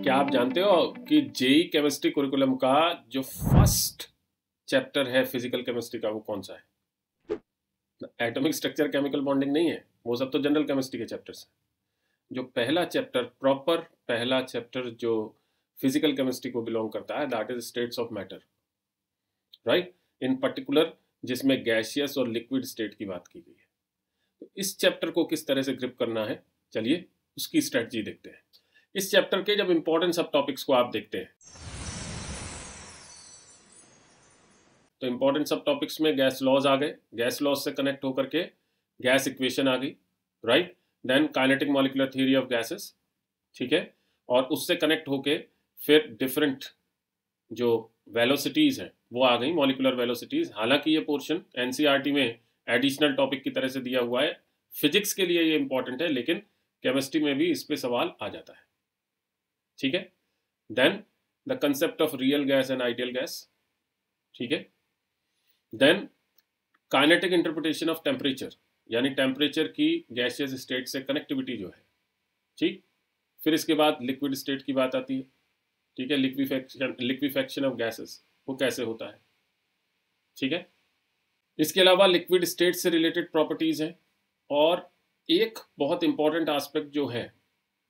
क्या आप जानते हो कि जेई केमिस्ट्री कुरिकुलम का जो फर्स्ट चैप्टर है फिजिकल केमिस्ट्री का वो कौन सा है? एटॉमिक स्ट्रक्चर, केमिकल बॉन्डिंग नहीं है, वो सब तो जनरल केमिस्ट्री के चैप्टर्स हैं। जो पहला चैप्टर, प्रॉपर पहला चैप्टर जो फिजिकल केमिस्ट्री को बिलोंग करता है, that is states of matter, right. In particular जिसमें गैसियस और लिक्विड स्टेट की बात की गई है। तो इस चैप्टर को किस तरह से ग्रिप करना है, चलिए उसकी स्ट्रेटजी देखते हैं। इस चैप्टर के जब इंपॉर्टेंट सब टॉपिक्स को आप देखते हैं तो इंपॉर्टेंट सब टॉपिक्स में गैस लॉज आ गए, गैस लॉज से कनेक्ट होकर के गैस इक्वेशन आ गई, right. Then kinetic molecular theory of gases, ठीक है। और उससे कनेक्ट होके फिर डिफरेंट जो वेलोसिटीज हैं वो आ गई, मॉलिक्यूलर वेलोसिटीज। हालांकि ये पोर्शन एनसीईआरटी में एडिशनल टॉपिक की तरह से दिया हुआ है, फिजिक्स के लिए ये इंपॉर्टेंट है, लेकिन केमिस्ट्री में भी इस पे सवाल आ जाता है, ठीक है। Then the concept of real gas and ideal gas, ठीक है। Then kinetic interpretation of temperature, यानी टेम्परेचर की गैसियस स्टेट से कनेक्टिविटी जो है, ठीक। फिर इसके बाद लिक्विड स्टेट की बात आती है, ठीक है। लिक्विफेक्शन ऑफ गैसेस वो कैसे होता है, ठीक है। इसके अलावा लिक्विड स्टेट से रिलेटेड प्रॉपर्टीज हैं, और एक बहुत इंपॉर्टेंट एस्पेक्ट जो है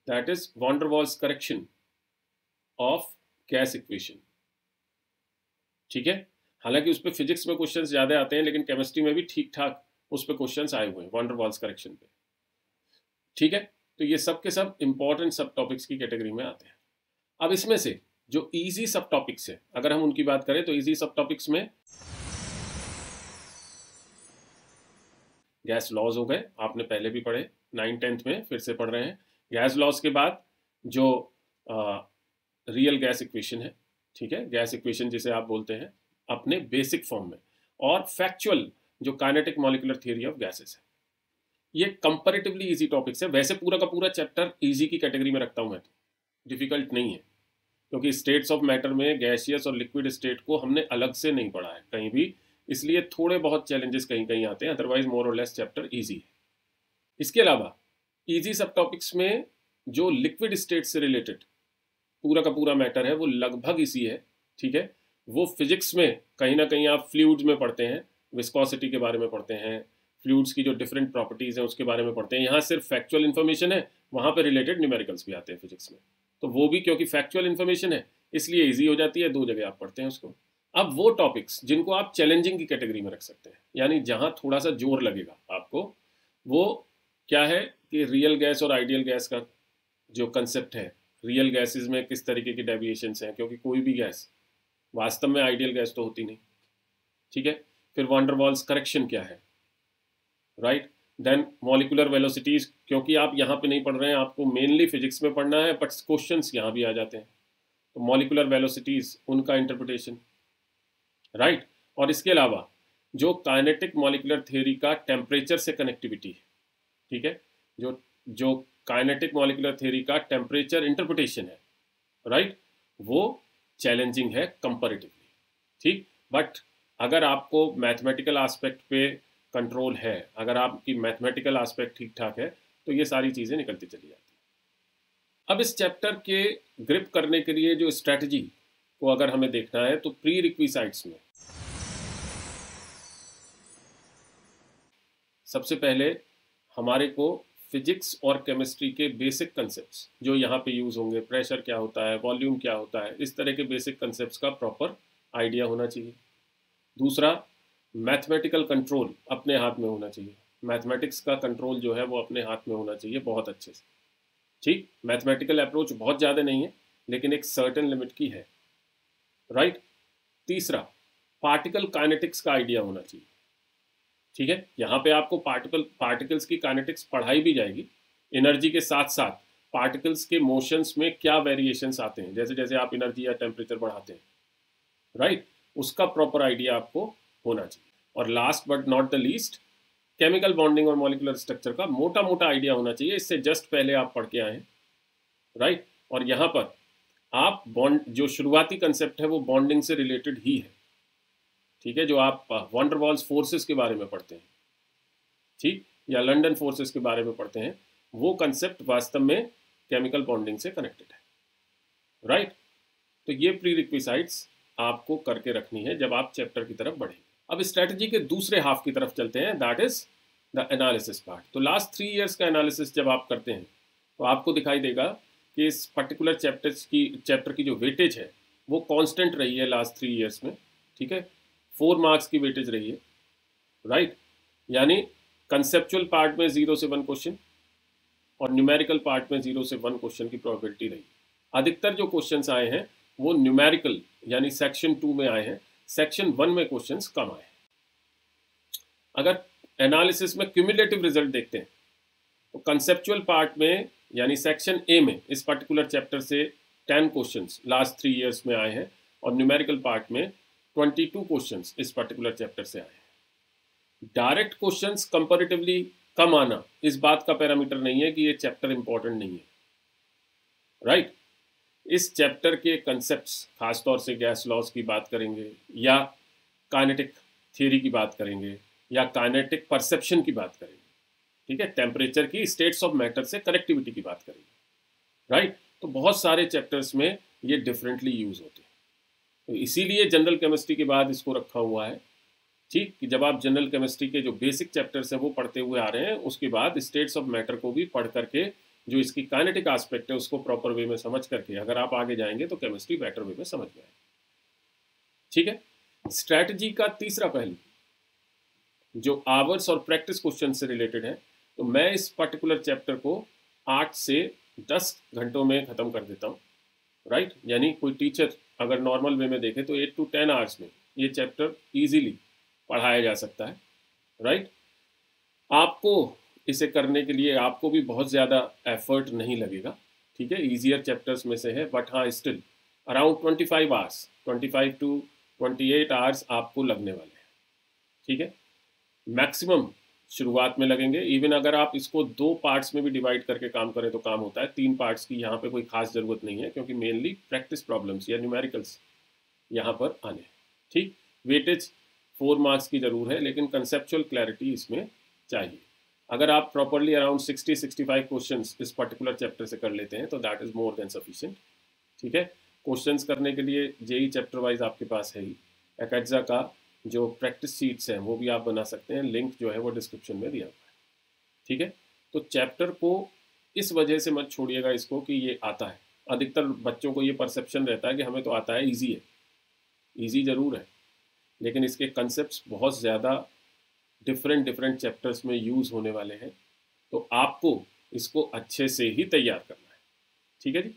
that is van der Waals correction of gas equation, ठीक है। हालांकि उस पर फिजिक्स में क्वेश्चंस ज्यादा आते हैं, लेकिन केमिस्ट्री में भी ठीक ठाक उस पर क्वेश्चंस आए हुए हैं वॉन डर वाल्स करेक्शन पे, ठीक है। तो ये सब के सब इंपॉर्टेंट सब टॉपिक्स की कैटेगरी में आते हैं। अब इसमें से जो इजी सब टॉपिक्स है, अगर हम उनकी बात करें तो इजी सब टॉपिक्स में गैस लॉज हो गए, आपने पहले भी पढ़े 9th-10th में, फिर से पढ़ रहे हैं। गैस लॉज के बाद जो रियल गैस इक्वेशन है, ठीक है, गैस इक्वेशन जिसे आप बोलते हैं अपने बेसिक फॉर्म में, और फैक्चुअल जो kinetic molecular theory of gases है। ये कंपैरेटिवली इजी टॉपिक्स है। वैसे पूरा का पूरा चैप्टर इजी की कैटेगरी में रखता हूं मैं, तो डिफिकल्ट नहीं है, क्योंकि स्टेट्स ऑफ मैटर में गैसियस और लिक्विड स्टेट को हमने अलग से नहीं पढ़ा है कहीं भी, इसलिए थोड़े बहुत चैलेंजेस कहीं कहीं आते हैं, अदरवाइज मोर और लेस चैप्टर इजी है। इसके अलावा इजी सब टॉपिक्स में जो लिक्विड स्टेट से रिलेटेड पूरा का पूरा मैटर है वो लगभग इसी है, ठीक है। वो फिजिक्स में कहीं ना कहीं आप फ्लूइड्स में पढ़ते हैं, विस्कोसिटी के बारे में पढ़ते हैं, फ्लूइड्स की जो डिफरेंट प्रॉपर्टीज हैं उसके बारे में पढ़ते हैं। यहाँ सिर्फ फैक्चुअल इन्फॉर्मेशन है, वहाँ पे रिलेटेड न्यूमेरिकल्स भी आते हैं फिजिक्स में, तो वो भी क्योंकि फैक्चुअल इन्फॉर्मेशन है इसलिए ईजी हो जाती है, दो जगह आप पढ़ते हैं उसको। अब वो टॉपिक्स जिनको आप चैलेंजिंग की कैटेगरी में रख सकते हैं, यानी जहाँ थोड़ा सा जोर लगेगा आपको, वो क्या है कि रियल गैस और आइडियल गैस का जो कंसेप्ट है, रियल गैसेस में किस तरीके की डेविएशंस हैं, क्योंकि कोई भी गैस वास्तव में आइडियल गैस तो होती नहीं, ठीक है। फिर वॉन डर वाल्स करेक्शन क्या है, राइट। देन मॉलिक्यूलर वेलोसिटीज, क्योंकि आप यहाँ पे नहीं पढ़ रहे हैं, आपको मेनली फिजिक्स में पढ़ना है, बट क्वेश्चंस यहाँ भी आ जाते हैं, तो मॉलिक्यूलर वेलोसिटीज उनका इंटरप्रिटेशन, राइट। और इसके अलावा जो काइनेटिक मॉलिक्यूलर थ्योरी का टेम्परेचर से कनेक्टिविटी है, ठीक है, जो जो काइनेटिक मॉलिक्यूलर थ्योरी का टेम्परेचर इंटरप्रिटेशन है, राइट, वो चैलेंजिंग है कंपैरेटिवली, ठीक। बट अगर आपको मैथमेटिकल एस्पेक्ट पे कंट्रोल है, अगर आपकी मैथमेटिकल एस्पेक्ट ठीक ठाक है, तो ये सारी चीज़ें निकलती चली जाती हैं। अब इस चैप्टर के ग्रिप करने के लिए जो स्ट्रैटेजी को अगर हमें देखना है, तो प्री रिक्विसाइट्स में सबसे पहले हमारे को फिजिक्स और केमिस्ट्री के बेसिक कंसेप्ट्स जो यहाँ पे यूज़ होंगे, प्रेशर क्या होता है, वॉल्यूम क्या होता है, इस तरह के बेसिक कंसेप्ट्स का प्रॉपर आइडिया होना चाहिए। दूसरा, मैथमेटिकल कंट्रोल अपने हाथ में होना चाहिए, मैथमेटिक्स का कंट्रोल जो है वो अपने हाथ में होना चाहिए बहुत अच्छे से, ठीक। मैथमेटिकल अप्रोच बहुत ज़्यादा नहीं है, लेकिन एक सर्टेन लिमिट की है, राइट। तीसरा, पार्टिकल काइनेटिक्स का आइडिया होना चाहिए, ठीक है। यहाँ पे आपको पार्टिकल्स की काइनेटिक्स पढ़ाई भी जाएगी, एनर्जी के साथ साथ पार्टिकल्स के मोशंस में क्या वेरिएशंस आते हैं, जैसे जैसे आप एनर्जी या टेम्परेचर बढ़ाते हैं, राइट, उसका प्रॉपर आइडिया आपको होना चाहिए। और last but not the least, chemical bonding और मॉलिक्यूलर स्ट्रक्चर का मोटा मोटा आइडिया होना चाहिए, इससे जस्ट पहले आप पढ़ के आए हैं, राइट। और यहाँ पर आप बॉन्ड जो शुरुआती कंसेप्ट है वो बॉन्डिंग से रिलेटेड ही है, ठीक है, जो आप वॉन डर वाल्स फोर्सेस के बारे में पढ़ते हैं, ठीक, या लंदन फोर्सेस के बारे में पढ़ते हैं, वो कंसेप्ट वास्तव में केमिकल बॉन्डिंग से कनेक्टेड है। राइट। तो ये प्री रिक्विसाइट्स आपको करके रखनी है जब आप चैप्टर की तरफ बढ़ें। अब स्ट्रेटजी के दूसरे हाफ की तरफ चलते हैं, that is the analysis part. तो लास्ट 3 इयर्स का एनालिसिस जब आप करते हैं तो आपको दिखाई देगा कि इस पर्टिकुलर चैप्टर की जो वेटेज है वो कांस्टेंट रही है लास्ट 3 इयर्स में, ठीक है। 4 मार्क्स की वेटेज रही है, राइट। यानी कंसेप्चुअल पार्ट में 0 से 1 क्वेश्चन और न्यूमेरिकल पार्ट में 0 से 1 क्वेश्चन की प्रोबेबिलिटी रही। अधिकतर जो क्वेश्चंस आए हैं वो न्यूमेरिकल यानी सेक्शन 2 में आए हैं, सेक्शन 1 में क्वेश्चंस कम आए हैं। अगर एनालिसिस में क्यूमुलेटिव रिजल्ट देखते हैं तो कंसेप्चुअल पार्ट में यानी सेक्शन ए में इस पर्टिकुलर चैप्टर से 10 क्वेश्चंस लास्ट 3 इयर्स में आए हैं और न्यूमेरिकल पार्ट में 22 क्वेश्चंस इस पर्टिकुलर चैप्टर से आए हैं। डायरेक्ट क्वेश्चंस कंपैरेटिवली कम आना इस बात का पैरामीटर नहीं है कि ये चैप्टर इंपॉर्टेंट नहीं है, राइट। इस चैप्टर के कंसेप्ट्स, खासतौर से गैस लॉज की बात करेंगे या काइनेटिक थियरी की बात करेंगे या काइनेटिक परसेप्शन की बात करेंगे, ठीक है, टेम्परेचर की, स्टेट्स ऑफ मैटर से कनेक्टिविटी की बात करेंगे, राइट। तो बहुत सारे चैप्टर्स में ये डिफरेंटली यूज होते हैं, तो इसीलिए जनरल केमिस्ट्री के बाद इसको रखा हुआ है, ठीक, कि जब आप जनरल केमिस्ट्री के जो बेसिक चैप्टर्स हैं वो पढ़ते हुए आ रहे हैं, उसके बाद स्टेट्स ऑफ मैटर को भी पढ़ करके जो इसकी काइनेटिक एस्पेक्ट है उसको प्रॉपर वे में समझ करके अगर आप आगे जाएंगे तो केमिस्ट्री बेटर वे में समझ में आएगी, ठीक है। स्ट्रैटेजी का तीसरा पहलू जो आवर्स और प्रैक्टिस क्वेश्चन से रिलेटेड है, तो मैं इस पर्टिकुलर चैप्टर को 8 से 10 घंटों में ख़त्म कर देता हूँ, राइट। यानी कोई टीचर अगर नॉर्मल वे में देखे तो 8 to 10 आवर्स में ये चैप्टर इजीली पढ़ाया जा सकता है, राइट। आपको इसे करने के लिए आपको भी बहुत ज़्यादा एफर्ट नहीं लगेगा, ठीक है, ईजियर चैप्टर्स में से है, बट हाँ still around 25 hours, 25 to 28 hours आपको लगने वाले हैं, ठीक है। मैक्सिमम शुरुआत में लगेंगे, इवन अगर आप इसको 2 पार्ट्स में भी डिवाइड करके काम करें तो काम होता है, 3 पार्ट्स की यहाँ पे कोई खास ज़रूरत नहीं है क्योंकि मेनली प्रैक्टिस प्रॉब्लम्स या न्यूमेरिकल्स यहाँ पर आने, ठीक। वेटेज 4 मार्क्स की ज़रूर है लेकिन कंसेप्चुअल क्लैरिटी इसमें चाहिए। अगर आप प्रॉपरली अराउंड 60-65 क्वेश्चंस इस पर्टिकुलर चैप्टर से कर लेते हैं तो that is more than sufficient, ठीक है। क्वेश्चंस करने के लिए जेई चैप्टर वाइज आपके पास है ही, एकेडजा का जो प्रैक्टिस शीट्स हैं वो भी आप बना सकते हैं, लिंक जो है वो डिस्क्रिप्शन में दिया हुआ है, ठीक है। तो चैप्टर को इस वजह से मत छोड़िएगा इसको कि ये आता है, अधिकतर बच्चों को ये परसेप्शन रहता है कि हमें तो आता है, ईजी है, ईजी ज़रूर है लेकिन इसके कंसेप्ट्स बहुत ज़्यादा डिफरेंट चैप्टर्स में यूज़ होने वाले हैं, तो आपको इसको अच्छे से ही तैयार करना है, ठीक है जी।